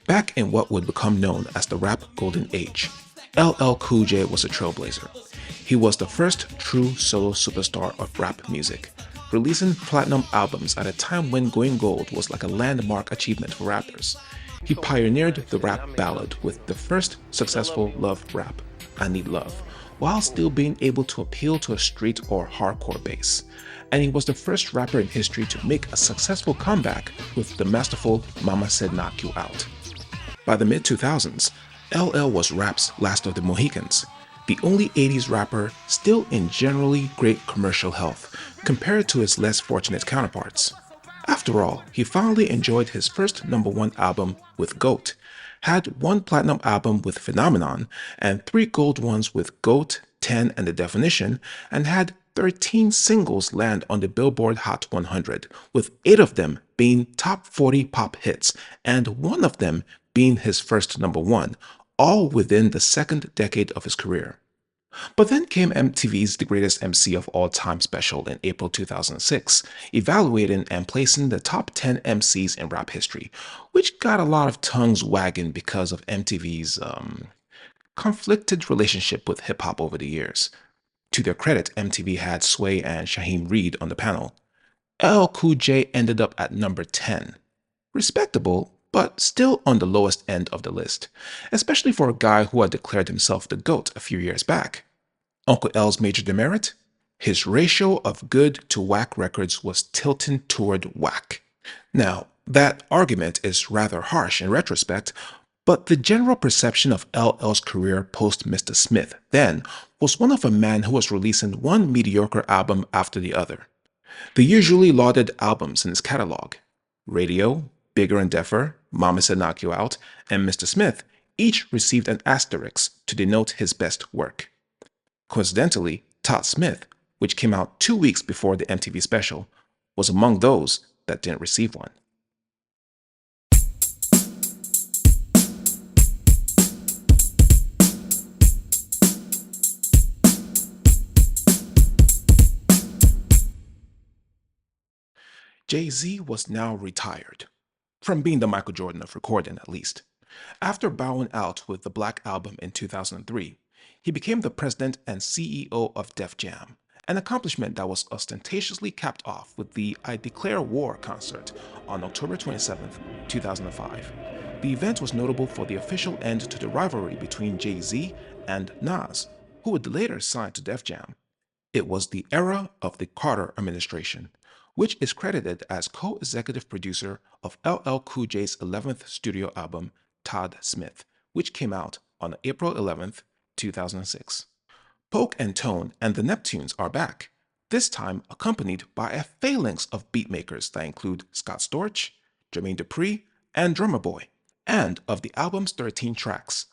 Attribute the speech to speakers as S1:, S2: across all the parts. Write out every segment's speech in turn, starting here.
S1: Back in what would become known as the rap golden age, LL Cool J was a trailblazer. He was the first true solo superstar of rap music, releasing platinum albums at a time when going gold was like a landmark achievement for rappers. He pioneered the rap ballad with the first successful love rap, I Need Love, while still being able to appeal to a street or hardcore base. And he was the first rapper in history to make a successful comeback with the masterful Mama Said Knock You Out. By the mid-2000s, LL was rap's last of the Mohicans, the only 80s rapper still in generally great commercial health compared to his less fortunate counterparts. After all, he finally enjoyed his first #1 album with GOAT, had one platinum album with Phenomenon, and 3 gold ones with GOAT, 10, and The Definition, and had 13 singles land on the Billboard Hot 100, with 8 of them being top 40 pop hits, and one of them being his first #1, all within the second decade of his career. But then came MTV's The Greatest MC of All Time special in April 2006, evaluating and placing the top 10 MCs in rap history, which got a lot of tongues wagging because of MTV's conflicted relationship with hip hop over the years. To their credit, MTV had Sway and Shaheem Reid on the panel. LL Cool J ended up at number 10. Respectable, but still on the lowest end of the list, especially for a guy who had declared himself the GOAT a few years back. Uncle L's major demerit? His ratio of good to whack records was tilting toward whack. Now, that argument is rather harsh in retrospect, but the general perception of LL's career post Mr. Smith then was one of a man who was releasing one mediocre album after the other. The usually lauded albums in his catalog, Radio, Bigger and Deffer, Mama Said Knock You Out, and Mr. Smith, each received an asterisk to denote his best work. Coincidentally, TODD SMITH, which came out 2 weeks before the MTV special, was among those that didn't receive one. Jay-Z was now retired, from being the Michael Jordan of recording at least. After bowing out with the Black Album in 2003, he became the president and CEO of Def Jam, an accomplishment that was ostentatiously capped off with the I Declare War concert on October 27, 2005. The event was notable for the official end to the rivalry between Jay-Z and Nas, who would later sign to Def Jam. It was the era of the Carter administration, which is credited as co-executive producer of LL Cool J's 11th studio album, TODD SMITH, which came out on April 11th, 2006. Poke and Tone and the Neptunes are back, this time accompanied by a phalanx of beatmakers that include Scott Storch, Jermaine Dupri, and Drummer Boy. And of the album's 13 tracks,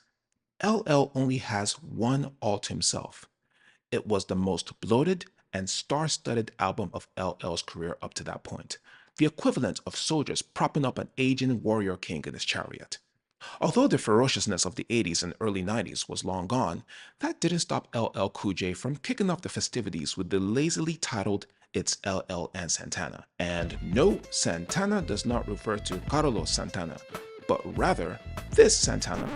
S1: LL only has one all to himself. It was the most bloated and star-studded album of LL's career up to that point, the equivalent of soldiers propping up an aging warrior king in his chariot. Although the ferociousness of the 80s and early 90s was long gone, that didn't stop LL Cool J from kicking off the festivities with the lazily titled It's LL and Santana. And no, Santana does not refer to Carlos Santana, but rather this Santana,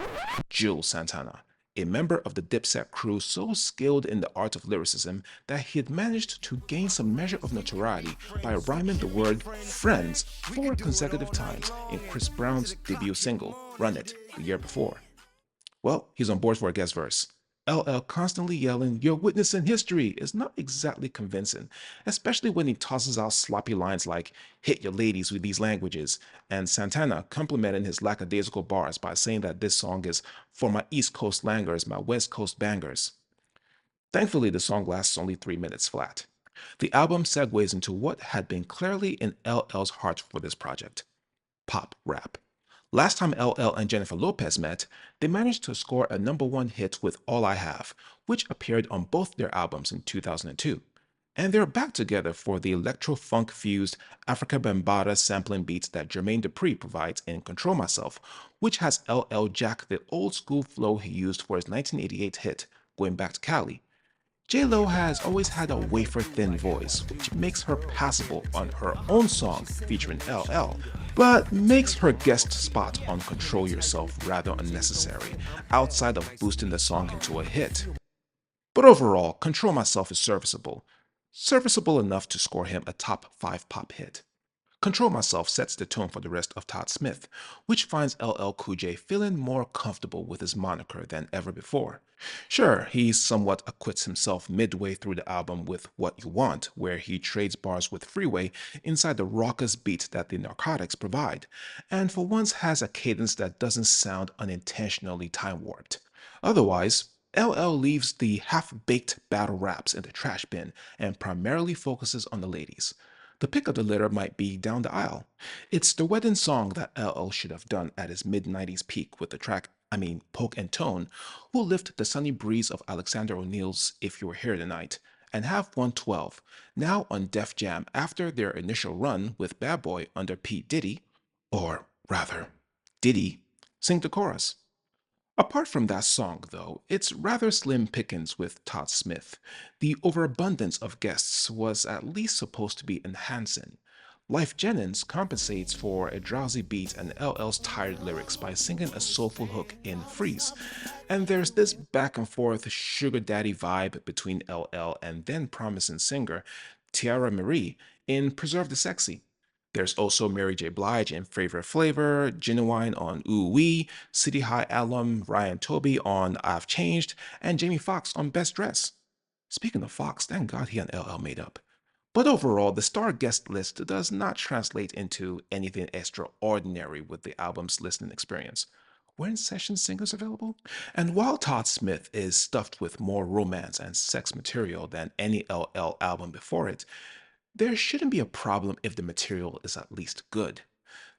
S1: Jules Santana, a member of the Dipset crew so skilled in the art of lyricism that he had managed to gain some measure of notoriety by rhyming the word friends 4 consecutive times in Chris Brown's debut single, Run It, the year before. Well, he's on board for a guest verse. LL constantly yelling, "You're witnessing history," is not exactly convincing, especially when he tosses out sloppy lines like, "hit your ladies with these languages," and Santana complimenting his lackadaisical bars by saying that this song is for my East Coast langers, my West Coast bangers. Thankfully, the song lasts only 3 minutes flat. The album segues into what had been clearly in LL's heart for this project: pop rap. Last time LL and Jennifer Lopez met, they managed to score a #1 hit with All I Have, which appeared on both their albums in 2002. And they're back together for the electro-funk-fused Africa Bambaataa sampling beats that Jermaine Dupri provides in Control Myself, which has LL jack the old-school flow he used for his 1988 hit, Going Back to Cali. J-Lo has always had a wafer-thin voice, which makes her passable on her own song featuring LL, but makes her guest spot on Control Yourself rather unnecessary, outside of boosting the song into a hit. But overall, Control Myself is serviceable enough to score him a top 5 pop hit. Control Myself sets the tone for the rest of TODD SMITH, which finds LL Cool J feeling more comfortable with his moniker than ever before. Sure, he somewhat acquits himself midway through the album with What You Want, where he trades bars with Freeway inside the raucous beat that the Narcotics provide, and for once has a cadence that doesn't sound unintentionally time-warped. Otherwise, LL leaves the half-baked battle raps in the trash bin and primarily focuses on the ladies. The pick of the litter might be Down the Aisle. It's the wedding song that LL should have done at his mid-90s peak with the track, Poke and Tone, who lift the sunny breeze of Alexander O'Neal's If You Were Here Tonight, and have 112, now on Def Jam after their initial run with Bad Boy under P. Diddy, or rather, Diddy, sing the chorus. Apart from that song, though, it's rather slim pickings with TODD SMITH. The overabundance of guests was at least supposed to be enhancing. Life Jennings compensates for a drowsy beat and LL's tired lyrics by singing a soulful hook in Freeze. And there's this back and forth sugar daddy vibe between LL and then promising singer Tiara Marie in Preserve the Sexy. There's also Mary J. Blige in Favorite Flavor, Genuine on Ooh Wee, City High alum Ryan Toby on I've Changed, and Jamie Foxx on Best Dress. Speaking of Fox, thank God he and LL made up. But overall, the star guest list does not translate into anything extraordinary with the album's listening experience. Weren't session singers available? And while TODD SMITH is stuffed with more romance and sex material than any LL album before it, there shouldn't be a problem if the material is at least good.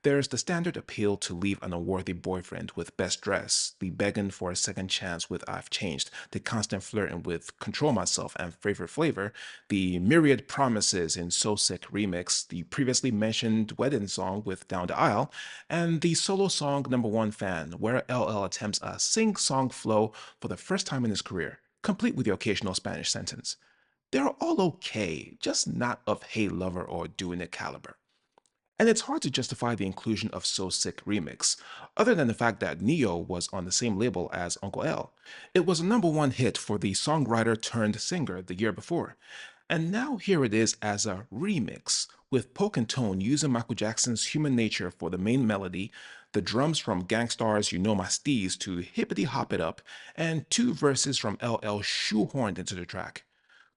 S1: There's the standard appeal to leave an unworthy boyfriend with Best Dress, the begging for a second chance with I've Changed, the constant flirting with Control Myself and Favorite Flavor, the myriad promises in So Sick Remix, the previously mentioned wedding song with Down the Aisle, and the solo song Number One Fan, where LL attempts a sing-song flow for the first time in his career, complete with the occasional Spanish sentence. They're all okay, just not of Hey Lover or Doing It caliber. And it's hard to justify the inclusion of So Sick Remix, other than the fact that Neo was on the same label as Uncle L. It was a number one hit for the songwriter turned singer the year before, and now here it is as a remix, with Poke and Tone using Michael Jackson's Human Nature for the main melody, the drums from Gangstar's You Know My Steez to hippity hop it up, and two verses from LL shoehorned into the track.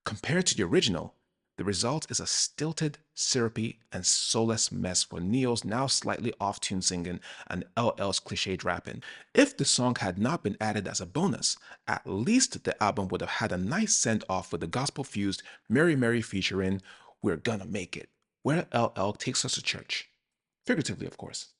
S1: Compared to the original, the result is a stilted, syrupy, and soulless mess for Neo's now slightly off-tune singing and LL's cliched rapping. If the song had not been added as a bonus, at least the album would have had a nice send-off with the gospel-fused Mary Mary featuring We're Gonna Make It, where LL takes us to church. Figuratively, of course.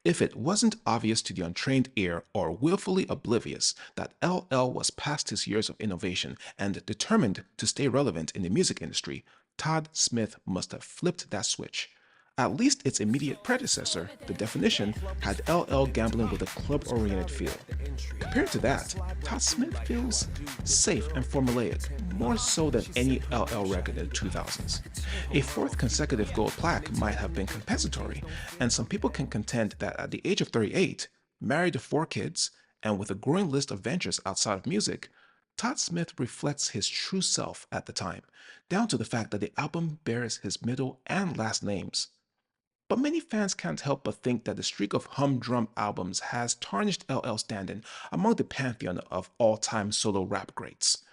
S1: If it wasn't obvious to the untrained ear or willfully oblivious that LL was past his years of innovation and determined to stay relevant in the music industry, TODD SMITH must have flipped that switch. At least its immediate predecessor, The Definition, had LL gambling with a club-oriented feel. Compared to that, TODD SMITH feels safe and formulaic, more so than any LL record in the 2000s. A fourth consecutive gold plaque might have been compensatory, and some people can contend that at the age of 38, married to 4 kids, and with a growing list of ventures outside of music, TODD SMITH reflects his true self at the time, down to the fact that the album bears his middle and last names. But many fans can't help but think that the streak of humdrum albums has tarnished LL's standing among the pantheon of all-time solo rap greats.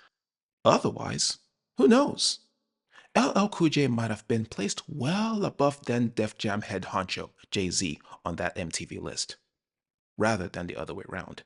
S1: Otherwise, who knows? LL Cool J might have been placed well above then Def Jam head honcho Jay-Z on that MTV list, rather than the other way around.